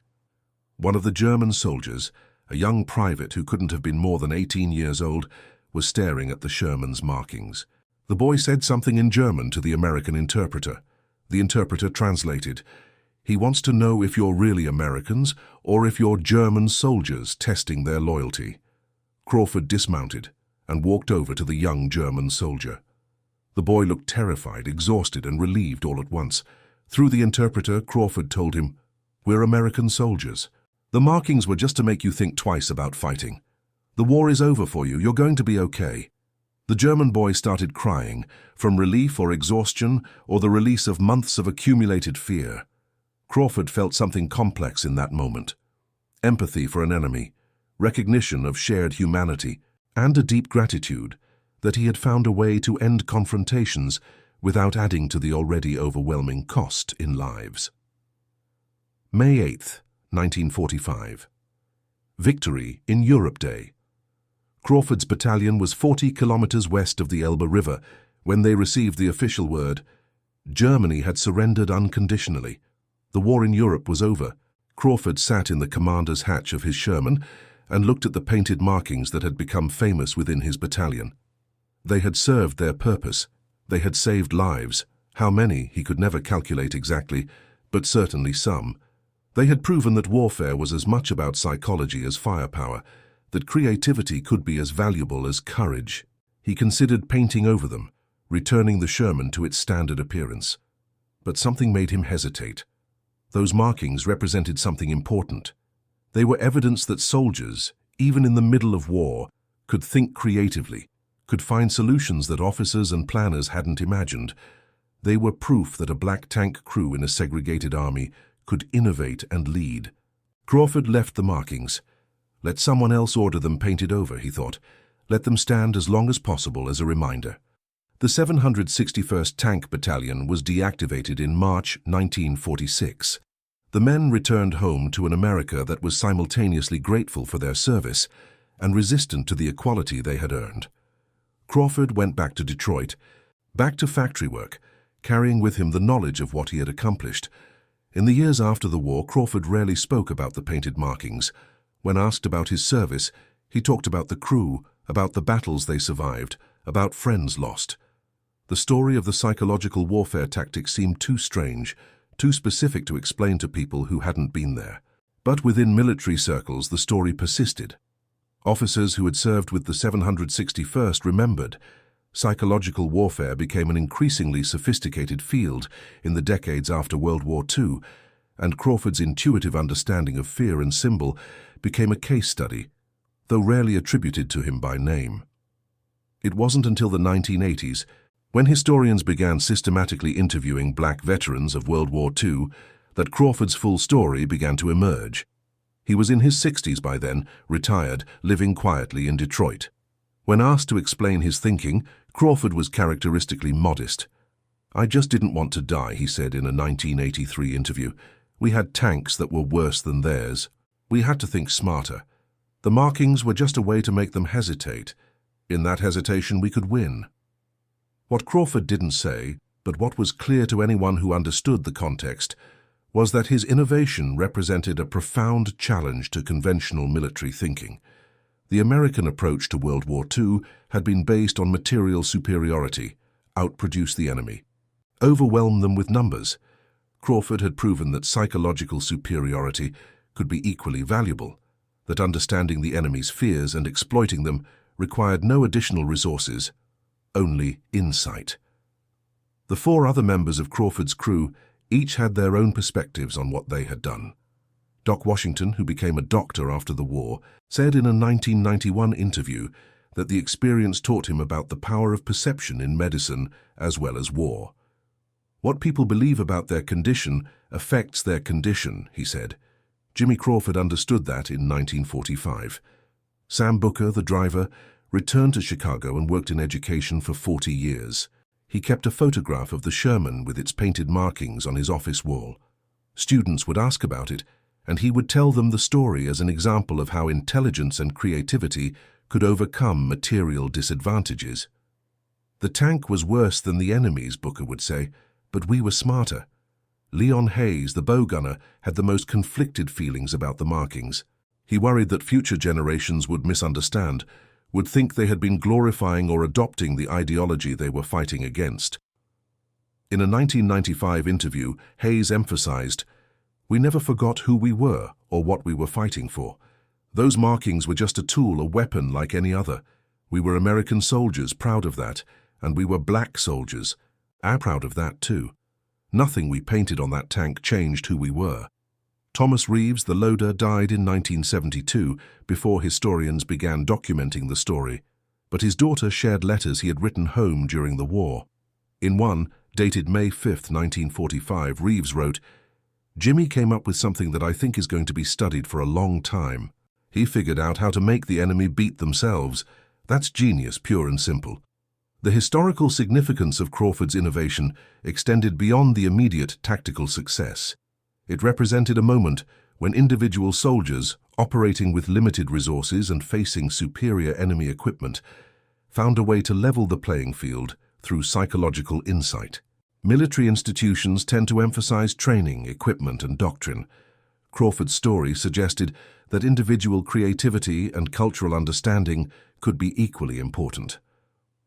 One of the German soldiers, a young private who couldn't have been more than 18 years old, was staring at the Sherman's markings. The boy said something in German to the American interpreter. The interpreter translated, "He wants to know if you're really Americans or if you're German soldiers testing their loyalty." Crawford dismounted and walked over to the young German soldier. The boy looked terrified, exhausted, and relieved all at once. Through the interpreter, Crawford told him, "We're American soldiers. The markings were just to make you think twice about fighting. The war is over for you. You're going to be okay." The German boy started crying, from relief or exhaustion or the release of months of accumulated fear. Crawford felt something complex in that moment. Empathy for an enemy, recognition of shared humanity, and a deep gratitude that he had found a way to end confrontations without adding to the already overwhelming cost in lives. May 8th, 1945. Victory in Europe Day. Crawford's battalion was 40 kilometers west of the Elbe River when they received the official word. Germany had surrendered unconditionally. The war in Europe was over. Crawford sat in the commander's hatch of his Sherman and looked at the painted markings that had become famous within his battalion. They had served their purpose. They had saved lives. How many, he could never calculate exactly, but certainly some. They had proven that warfare was as much about psychology as firepower, that creativity could be as valuable as courage. He considered painting over them, returning the Sherman to its standard appearance. But something made him hesitate. Those markings represented something important. They were evidence that soldiers, even in the middle of war, could think creatively, could find solutions that officers and planners hadn't imagined. They were proof that a black tank crew in a segregated army could innovate and lead. Crawford left the markings. Let someone else order them painted over, he thought. Let them stand as long as possible as a reminder. The 761st Tank Battalion was deactivated in March 1946. The men returned home to an America that was simultaneously grateful for their service and resistant to the equality they had earned. Crawford went back to Detroit, back to factory work, carrying with him the knowledge of what he had accomplished. In the years after the war, Crawford rarely spoke about the painted markings. When asked about his service, he talked about the crew, about the battles they survived, about friends lost. The story of the psychological warfare tactics seemed too strange, too specific to explain to people who hadn't been there. But within military circles, the story persisted. Officers who had served with the 761st remembered. Psychological warfare became an increasingly sophisticated field in the decades after World War II, and Crawford's intuitive understanding of fear and symbol became a case study, though rarely attributed to him by name. It wasn't until the 1980s, when historians began systematically interviewing black veterans of World War II, that Crawford's full story began to emerge. He was in his 60s by then, retired, living quietly in Detroit. When asked to explain his thinking, Crawford was characteristically modest. "I just didn't want to die," he said in a 1983 interview. "We had tanks that were worse than theirs. We had to think smarter. The markings were just a way to make them hesitate. In that hesitation, we could win." What Crawford didn't say, but what was clear to anyone who understood the context, was that his innovation represented a profound challenge to conventional military thinking. The American approach to World War II had been based on material superiority, outproduce the enemy, overwhelm them with numbers. Crawford had proven that psychological superiority could be equally valuable, that understanding the enemy's fears and exploiting them required no additional resources, only insight. The 4 other members of Crawford's crew each had their own perspectives on what they had done. Doc Washington, who became a doctor after the war, said in a 1991 interview that the experience taught him about the power of perception in medicine as well as war. "What people believe about their condition affects their condition," he said. Jimmy Crawford understood that in 1945. Sam Booker, the driver, returned to Chicago and worked in education for 40 years. He kept a photograph of the Sherman with its painted markings on his office wall. Students would ask about it, and he would tell them the story as an example of how intelligence and creativity could overcome material disadvantages. "The tank was worse than the enemy's," Booker would say, "but we were smarter." Leon Hayes, the bow gunner, had the most conflicted feelings about the markings. He worried that future generations would misunderstand, would think they had been glorifying or adopting the ideology they were fighting against. In a 1995 interview, Hayes emphasized, "We never forgot who we were or what we were fighting for. Those markings were just a tool, a weapon like any other. We were American soldiers, proud of that, and we were black soldiers. I'm proud of that too. Nothing we painted on that tank changed who we were." Thomas Reeves, the loader, died in 1972 before historians began documenting the story, but his daughter shared letters he had written home during the war. In one, dated May 5, 1945, Reeves wrote, "Jimmy came up with something that I think is going to be studied for a long time. He figured out how to make the enemy beat themselves. That's genius, pure and simple." The historical significance of Crawford's innovation extended beyond the immediate tactical success. It represented a moment when individual soldiers, operating with limited resources and facing superior enemy equipment, found a way to level the playing field through psychological insight. Military institutions tend to emphasize training, equipment, and doctrine. Crawford's story suggested that individual creativity and cultural understanding could be equally important.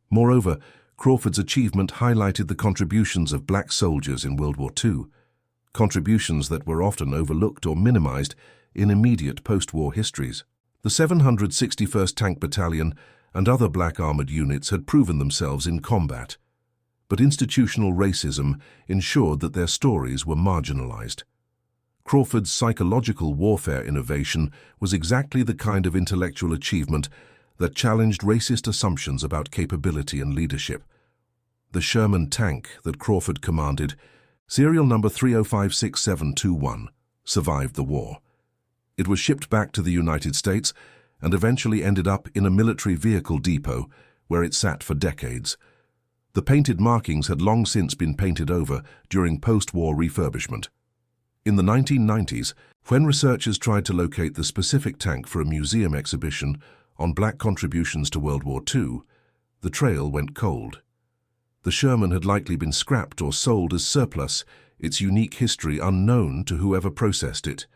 Moreover, Crawford's achievement highlighted the contributions of black soldiers in World War II, contributions that were often overlooked or minimized in immediate post-war histories. The 761st Tank Battalion and other black armored units had proven themselves in combat, but institutional racism ensured that their stories were marginalized. Crawford's psychological warfare innovation was exactly the kind of intellectual achievement that challenged racist assumptions about capability and leadership. The Sherman tank that Crawford commanded, serial number 3056721, survived the war. It was shipped back to the United States and eventually ended up in a military vehicle depot where it sat for decades. The painted markings had long since been painted over during post-war refurbishment. In the 1990s, when researchers tried to locate the specific tank for a museum exhibition on black contributions to World War II, the trail went cold. The Sherman had likely been scrapped or sold as surplus, its unique history unknown to whoever processed it.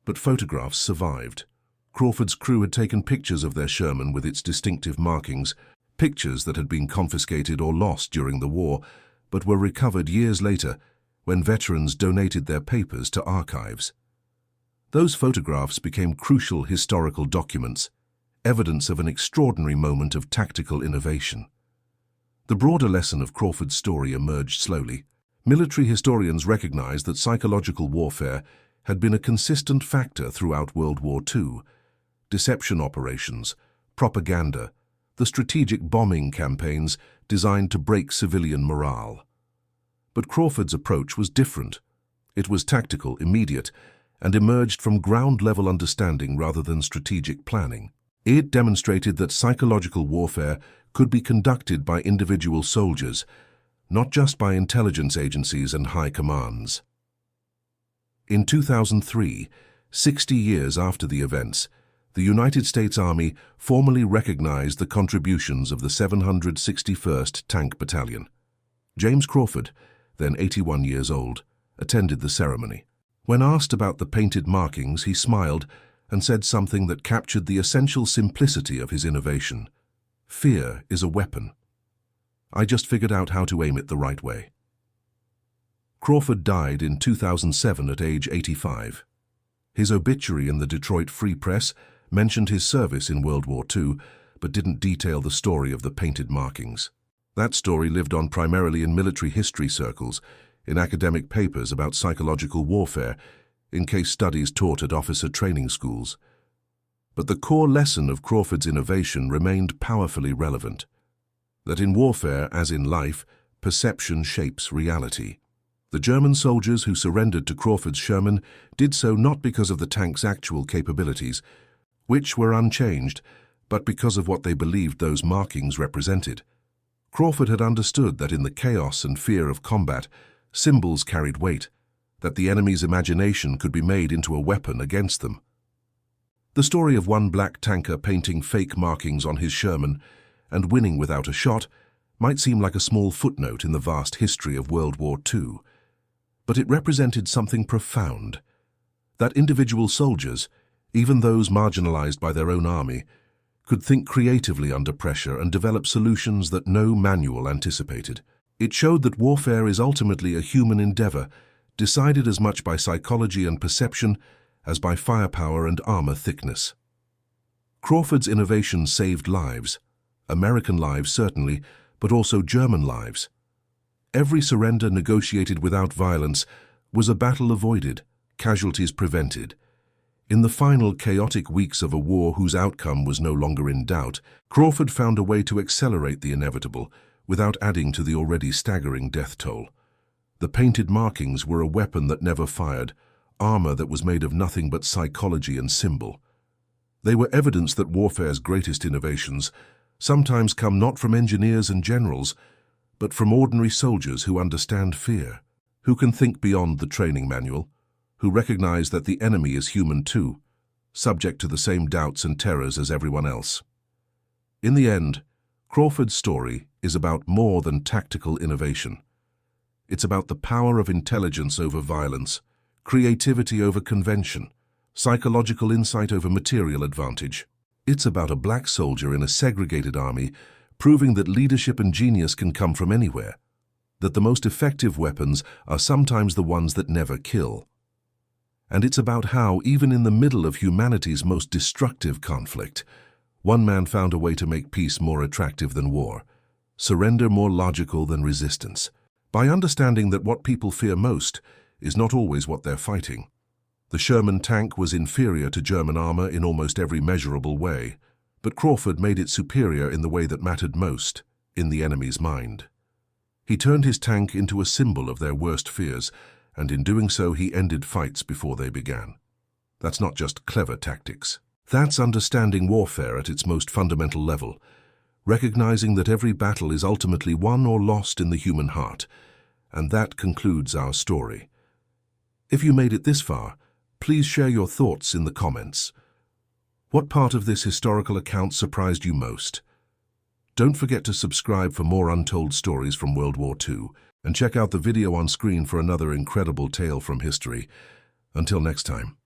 But photographs survived. Crawford's crew had taken pictures of their Sherman with its distinctive markings, pictures that had been confiscated or lost during the war, but were recovered years later when veterans donated their papers to archives. Those photographs became crucial historical documents, evidence of an extraordinary moment of tactical innovation. The broader lesson of Crawford's story emerged slowly. Military historians recognized that psychological warfare had been a consistent factor throughout World War II. Deception operations, propaganda, the strategic bombing campaigns designed to break civilian morale. But Crawford's approach was different. It was tactical, immediate, and emerged from ground-level understanding rather than strategic planning. It demonstrated that psychological warfare could be conducted by individual soldiers, not just by intelligence agencies and high commands. In 2003, 60 years after the events, the United States Army formally recognized the contributions of the 761st Tank Battalion. James Crawford, then 81 years old, attended the ceremony. When asked about the painted markings, he smiled and said something that captured the essential simplicity of his innovation. "Fear is a weapon. I just figured out how to aim it the right way." Crawford died in 2007 at age 85. His obituary in the Detroit Free Press mentioned his service in World War II, but didn't detail the story of the painted markings. That story lived on primarily in military history circles, in academic papers about psychological warfare, in case studies taught at officer training schools. But the core lesson of Crawford's innovation remained powerfully relevant. That in warfare, as in life, perception shapes reality. The German soldiers who surrendered to Crawford's Sherman did so not because of the tank's actual capabilities, which were unchanged, but because of what they believed those markings represented. Crawford had understood that in the chaos and fear of combat, symbols carried weight, that the enemy's imagination could be made into a weapon against them. The story of one black tanker painting fake markings on his Sherman and winning without a shot might seem like a small footnote in the vast history of World War II, but it represented something profound. That individual soldiers, even those marginalized by their own army, could think creatively under pressure and develop solutions that no manual anticipated. It showed that warfare is ultimately a human endeavor, decided as much by psychology and perception as by firepower and armor thickness. Crawford's innovation saved lives, American lives certainly, but also German lives. Every surrender negotiated without violence was a battle avoided, casualties prevented. In the final chaotic weeks of a war whose outcome was no longer in doubt, Crawford found a way to accelerate the inevitable without adding to the already staggering death toll. The painted markings were a weapon that never fired, armor that was made of nothing but psychology and symbol. They were evidence that warfare's greatest innovations sometimes come not from engineers and generals, but from ordinary soldiers who understand fear, who can think beyond the training manual, who recognize that the enemy is human too, subject to the same doubts and terrors as everyone else. In the end, Crawford's story is about more than tactical innovation. It's about the power of intelligence over violence, creativity over convention, psychological insight over material advantage. It's about a black soldier in a segregated army proving that leadership and genius can come from anywhere, that the most effective weapons are sometimes the ones that never kill. And it's about how, even in the middle of humanity's most destructive conflict, one man found a way to make peace more attractive than war, surrender more logical than resistance, by understanding that what people fear most is not always what they're fighting. The Sherman tank was inferior to German armor in almost every measurable way, but Crawford made it superior in the way that mattered most, in the enemy's mind. He turned his tank into a symbol of their worst fears, and in doing so he ended fights before they began. That's not just clever tactics. That's understanding warfare at its most fundamental level, recognizing that every battle is ultimately won or lost in the human heart. And that concludes our story. If you made it this far, please share your thoughts in the comments. What part of this historical account surprised you most? Don't forget to subscribe for more untold stories from World War II, and check out the video on screen for another incredible tale from history. Until next time.